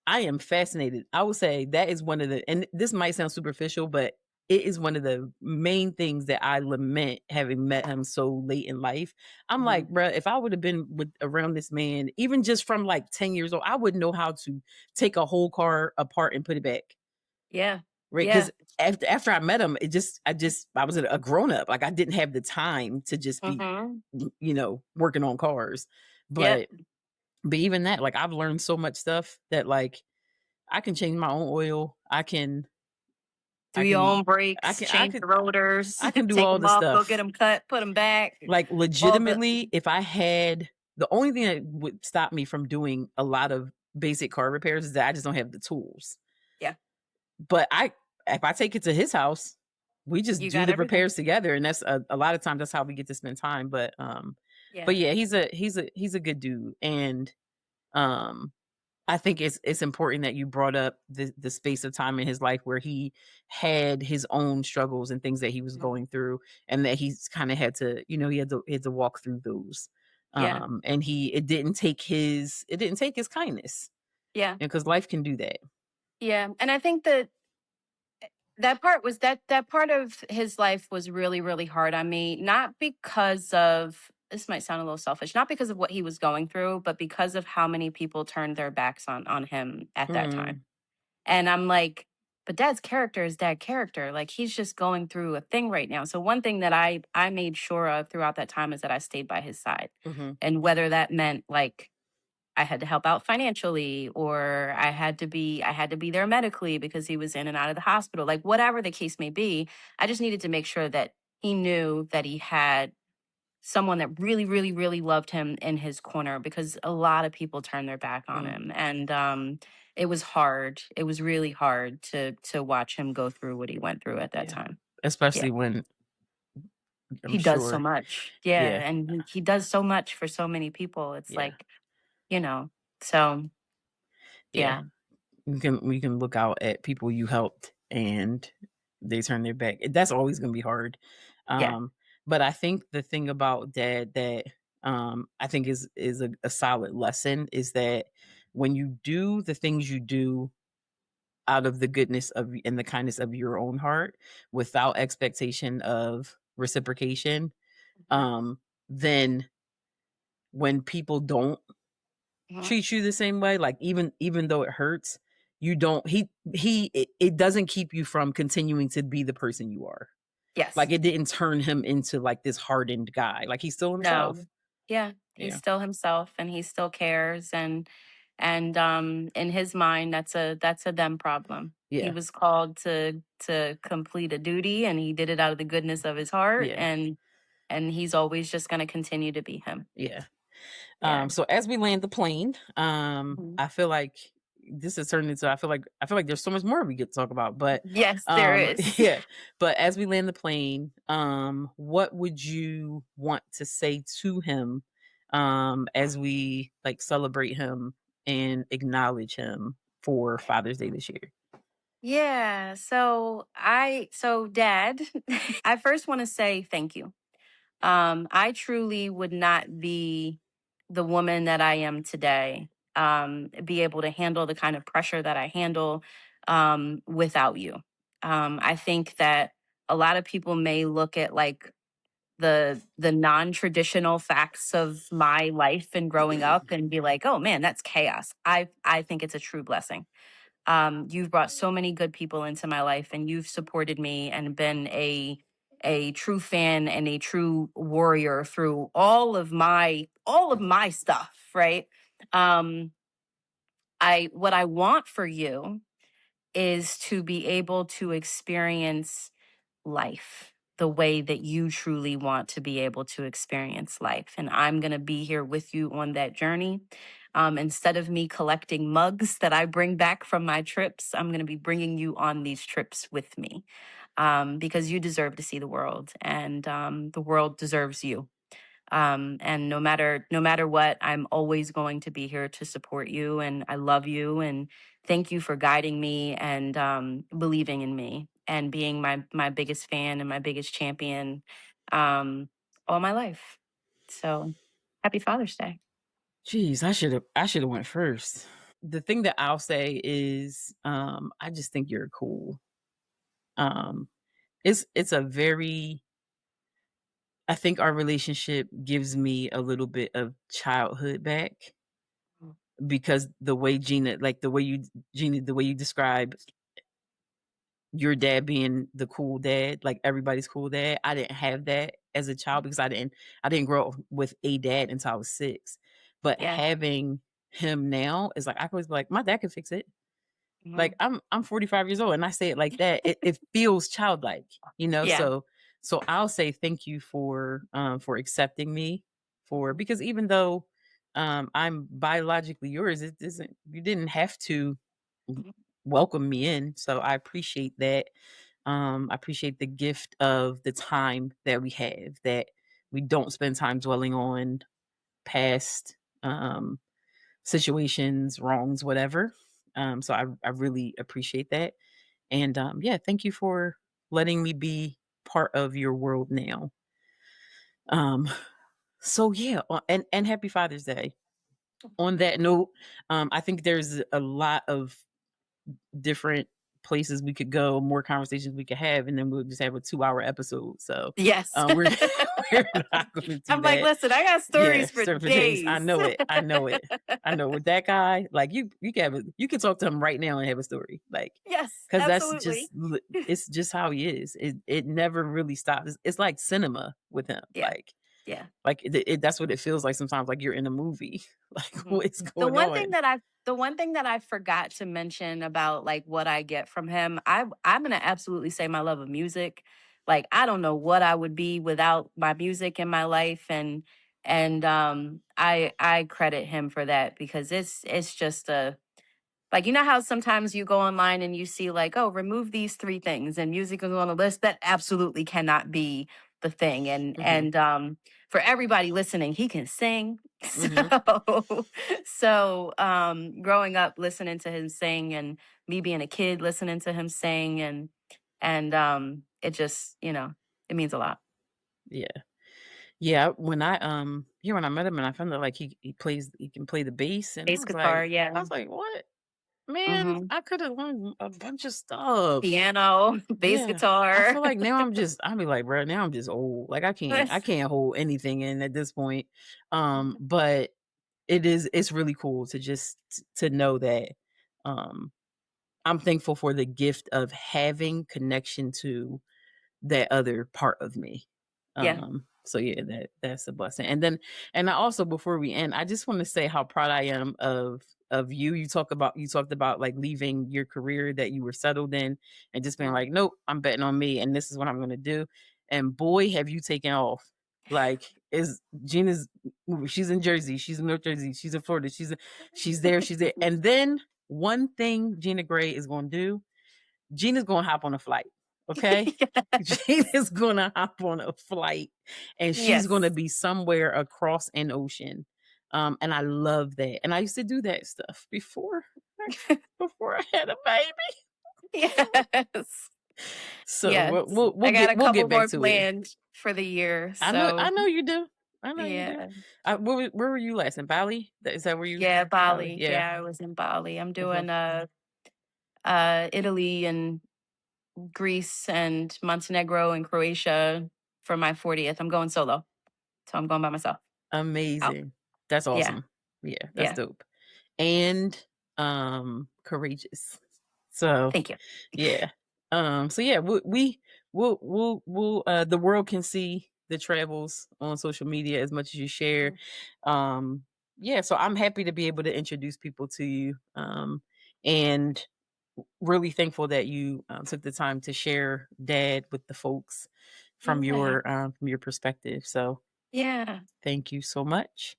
am fascinated. I would say that is one of the, and this might sound superficial, but it is one of the main things that I lament having met him so late in life. I'm Mhm. like, bruh, if I would have been around this man, even just from like 10 years old, I wouldn't know how to take a whole car apart and put it back. Yeah. Right. Yeah. Cause after I met him, I was a grown up. Like I didn't have the time to just be, Mhm. working on cars. Yep. But even that, like I've learned so much stuff that like I can change my own oil. Do I your can own I breaks, can I change could the rotors, I can do take all them the off, go get stuff. them cut, put them back. Like All the legitimately, if I had the only thing that would stop me from doing a lot of basic car repairs is that I just don't have the tools. yeah, But if I take it to his house, we just you do got the everything. repairs together, and that's a lot of times that's how we get to spend time. But Yeah. yeah, he's a good dude, and um I think it's important that you brought up the space of time in his life where he had his own struggles and things that he was Mhm. going through, and that he's kind of had to, he had to walk through those. Yeah. And it didn't take his kindness, Yeah. because life can do that. Yeah. And I think that that part of his life was really, really hard on me, not because of, this might sound a little selfish, not because of what he was going through, but because of how many people turned their backs on him at that time. Mm, And I'm like, but dad's character is dad character. Like he's just going through a thing right now. So one thing that I made sure of throughout that time is that I stayed by his side. mhm, And whether that meant like I had to help out financially, or I had to be there medically because he was in and out of the hospital, like whatever the case may be, I just needed to make sure that he knew that he had someone that really, really, really loved him in his corner, because a lot of people turned their back on mm, him. And it was hard. It was really hard to watch him go through what he went through at that yeah, time. Yeah. especially when I'm He does so sure, much. Yeah. yeah, And he does so much for so many people. It's yeah, like, you know, so yeah. yeah. We can look out at people you helped and they turn their back. That's always going to be hard. Yeah. Um, but I think the thing about dad that I think is a solid lesson is that when you do the things you do out of the goodness of and the kindness of your own heart without expectation of reciprocation, Mhm. then when people don't Mhm. treat you the same way, like, even though it hurts, you don't it doesn't keep you from continuing to be the person you are. Yes. Like, it didn't turn him into, like, this hardened guy, like, he's still himself. No. Yeah, he's Yeah. still himself and he still cares, and in his mind that's a them problem. He Yeah. was called to complete a duty and he did it out of the goodness of his heart, Yeah. and he's always just going to continue to be him. Yeah. Yeah. So as we land the plane, Mhm. I feel like this has turned into I feel like there's so much more we could talk about, but Yes, there is. yeah. But as we land the plane, what would you want to say to him as we like celebrate him and acknowledge him for Father's Day this year? Yeah, so dad, I first want to say thank you. I truly would not be the woman that I am today, be able to handle the kind of pressure that I handle without you. I think that a lot of people may look at like the non-traditional facts of my life and growing up and be like, oh man, that's chaos. I think it's a true blessing. You've brought so many good people into my life and you've supported me and been a true fan and a true warrior through all of my stuff, right? um I what I want for you is to be able to experience life the way that you truly want to be able to experience life. And I'm going to be here with you on that journey. Instead of me collecting mugs that I bring back from my trips, I'm going to be bringing you on these trips with me, because you deserve to see the world and the world deserves you. And no matter what, I'm always going to be here to support you, and I love you, and thank you for guiding me and believing in me and being my biggest fan and my biggest champion um, all my life. So happy Father's Day. Jeez, I should have went first. The thing that I'll say is, I just think you're cool. Um, it's a very I think our relationship gives me a little bit of childhood back Mm. because the way Gina, like the way you, Gina, the way you describe your dad being the cool dad, like everybody's cool dad. I didn't have that as a child because I didn't grow up with a dad until I was 6. But Yeah. having him now is like I could always be like, my dad could fix it. Like, Mhm. I'm 45 years old, and I say it like that. It feels childlike, you know? Yeah. So I'll say thank you for accepting me for because even though, I'm biologically yours, it isn't you didn't have to w Mhm. welcome me in, so I appreciate that. I appreciate the gift of the time that we have, that we don't spend time dwelling on past, um situations, wrongs, whatever. So I really appreciate that. And yeah, thank you for letting me be part of your world now. Um, so yeah, and happy Father's Day. On that note, I think there's a lot of different places we could go, more conversations we could have, and then we'll just have a 2-hour episode. So Yes. we're we're not going to do I'm like, that. listen, I got Yeah, stories for surfer days. I days. know it. I know it. I know with that guy, like you can talk to him right now and have a story, like Yes, because that's absolutely. it's just how he is. It never really stops. It's like cinema with him. Yeah. Yeah. That's what it feels like sometimes. Like you're in a movie. Like Mhm. what's going on? The one thing that I forgot to mention about like what I get from him, I'm gonna absolutely say my love of music. Like I don't know what I would be without my music in my life, and I credit him for that because it's just a like, you know how sometimes you go online and you see like, oh, remove these three things and music is on the list? That absolutely cannot be the thing. And Hmm. and for everybody listening, he can sing. Hmm. So growing up listening to him sing and me being a kid listening to him sing and it just, it means a lot. Yeah. Yeah. When I met him and I found out like he can play the bass, and Bass guitar, I yeah. was like, what? Man, Hmm. I could have learned a bunch of stuff. Piano, bass Yeah. I guitar. feel like now I'll be like, bro, now I'm just old. Like I can't hold anything in at this point. But it's really cool to just to know that um I'm thankful for the gift of having connection to that other part of me. Yeah. So yeah, that's a blessing. And I also, before we end, I just want to say how proud I am of you. You talked about like leaving your career that you were settled in and just being like, nope, I'm betting on me and this is what I'm gonna do. And boy, have you taken off. Like is Gina's she's in Jersey, she's in North Jersey, she's in Florida, she's there. And then one thing Gina Gray is gonna do, Gina's gonna hop on a flight, okay? Yes. Gina's gonna hop on a flight and she's gonna Yes. be somewhere across an ocean. And I love that. And I used to do that stuff before I had a baby. Yes. So Yes. we'll I got get a couple back more to it. planned for the year. I So know you do. I know you do. yeah. Where were you last in Bali? Is that where you Yeah, Bali? Bali. Yeah. Yeah, I was in Bali. I'm Mhm. doing Italy and Greece and Montenegro and Croatia for my 40th. I'm going solo. So I'm going by myself. Out. Amazing. That's Yeah. awesome. Yeah, that's Yeah. dope. And courageous. So Thank you. yeah. So yeah, we'll the world can see the travels on social media as much as you share. Um yeah, so I'm happy to be able to introduce people to you. And really thankful that you took the time to share dad with the folks Yeah. from your perspective. So Yeah. thank you so much.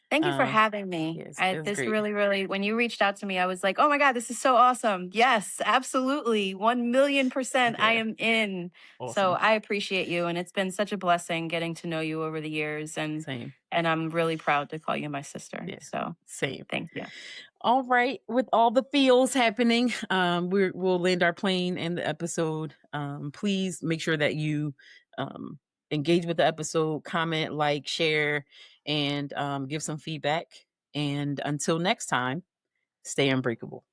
Thank you for Um, having me. yes, it was This great. really, really, when you reached out to me, I was like, oh my God, this is so awesome. Yes, absolutely. 1,000,000% I Yeah, am in. So awesome. I appreciate you. And it's been such a blessing getting to know you over the years. Same. And I'm really proud to call you my sister. Yeah, So same. thank you. All right, with all the feels happening, we'll land our plane in the episode. Please make sure that you um, engage with the episode, comment, like, share, and give some feedback. And until next time, stay unbreakable.